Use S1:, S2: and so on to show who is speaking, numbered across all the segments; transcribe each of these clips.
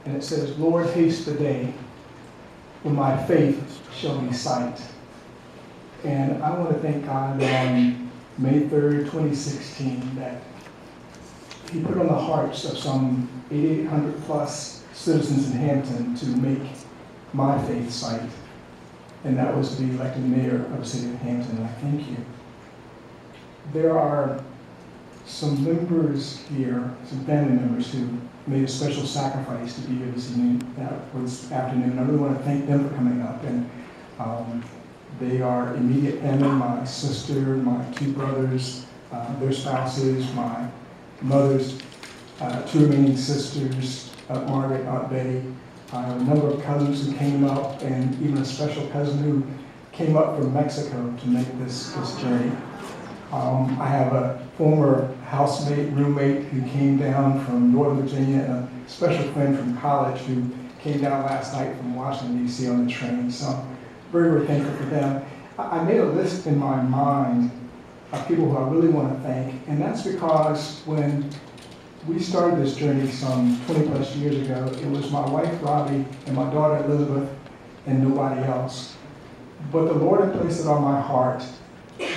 S1: And it says, Lord, haste the day when my faith shall be sight. And I want to thank God that on May 3rd, 2016, that He put on the hearts of some 8,800 plus citizens in Hampton to make my faith sight. And that was to be elected mayor of the city of Hampton, and I thank you. There are some members here, some family members who made a special sacrifice to be here this afternoon. I really want to thank them for coming up. And they are immediate family, my sister, my two brothers, their spouses, my mother's two remaining sisters, Margaret, Aunt Betty, a number of cousins who came up, and even a special cousin who came up from Mexico to make this journey. I have a former housemate, roommate who came down from Northern Virginia, and a special friend from college who came down last night from Washington, D.C. on the train. So I'm very, very thankful for them. I made a list in my mind of people who I really want to thank, and that's because when we started this journey some 20 plus years ago, it was my wife, Robbie, and my daughter, Elizabeth, and nobody else. But the Lord had placed it on my heart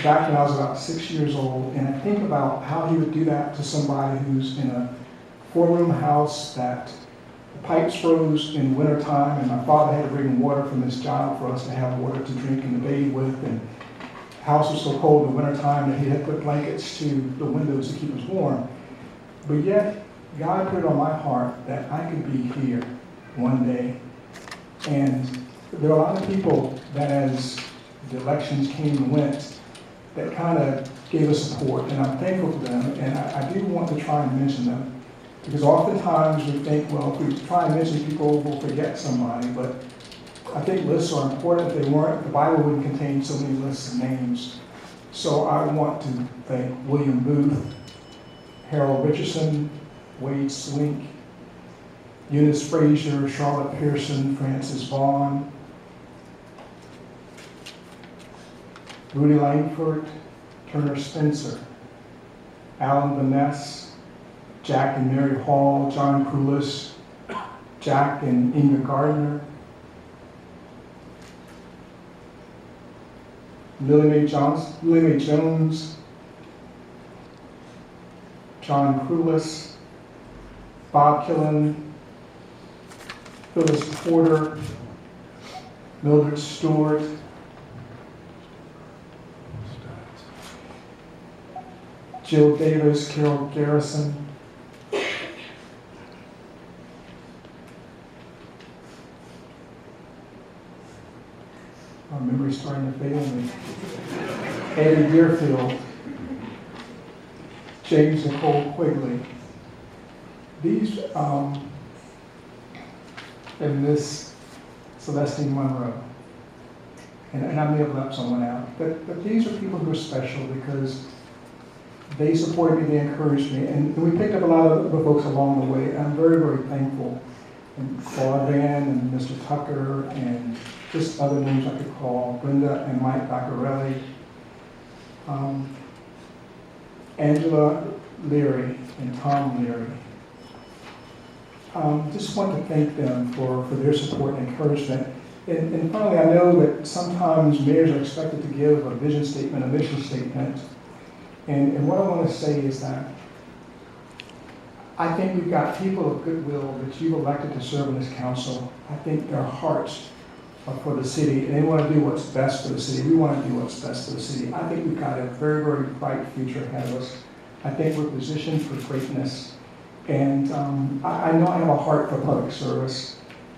S1: back when I was about 6 years old, and I think about how He would do that to somebody who's in a four-room house that the pipes froze in wintertime, and my father had to bring water from his job for us to have water to drink and to bathe with, and the house was so cold in wintertime that he had put blankets to the windows to keep us warm. But yet, God put it on my heart that I could be here one day. And there are a lot of people that as the elections came and went, that kind of gave us support, and I'm thankful for them, and I do want to try and mention them, because oftentimes we think, well, if we try and mention people, we'll forget somebody, but I think lists are important. If they weren't, the Bible wouldn't contain so many lists of names. So I want to thank William Booth, Harold Richardson, Wade Swink, Eunice Frazier, Charlotte Pearson, Francis Vaughn, Rudy Langford, Turner Spencer, Alan Vaness, Jack and Mary Hall, John Krulis, Jack and Inga Gardner, Lily Mae Jones, John Krulis, Bob Killen, Phyllis Porter, Mildred Stewart, Jill Davis, Carol Garrison, our memory's starting to fail me, Eddie Deerfield, James Nicole Quigley. These, and Miss Celestine Monroe. And I may have left someone out, but these are people who are special because they supported me, they encouraged me, and we picked up a lot of the folks along the way. I'm very, very thankful. And Claude Van and Mr. Tucker and just other names I could call, Brenda and Mike Baccarelli, Angela Leary and Tom Leary. Just want to thank them for their support and encouragement. And finally, I know that sometimes mayors are expected to give a vision statement, a mission statement. And what I want to say is that I think we've got people of goodwill that you've elected to serve in this council. I think their hearts are for the city, and they want to do what's best for the city. We want to do what's best for the city. I think we've got a very, very bright future ahead of us. I think we're positioned for greatness. And I know I have a heart for public service.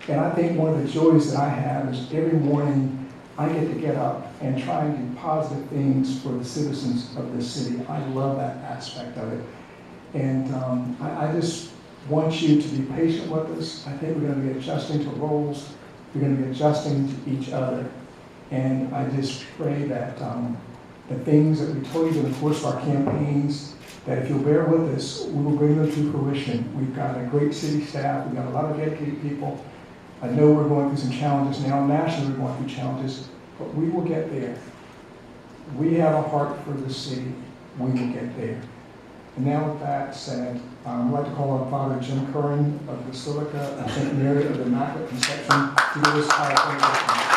S1: And I think one of the joys that I have is every morning I get up and try and do positive things for the citizens of this city. I love that aspect of it. And I just want you to be patient with us. I think we're going to be adjusting to roles. We're going to be adjusting to each other. And I just pray that the things that we told you in the course of our campaigns, that if you'll bear with us, we will bring them to fruition. We've got a great city staff. We've got a lot of dedicated people. I know we're going through some challenges now. Nationally, we're going through challenges, but we will get there. We have a heart for the city. We will get there. And now with that said, I'd like to call on Father Jim Curran of the Basilica of St. Mary of the Immaculate Conception to give us our benediction.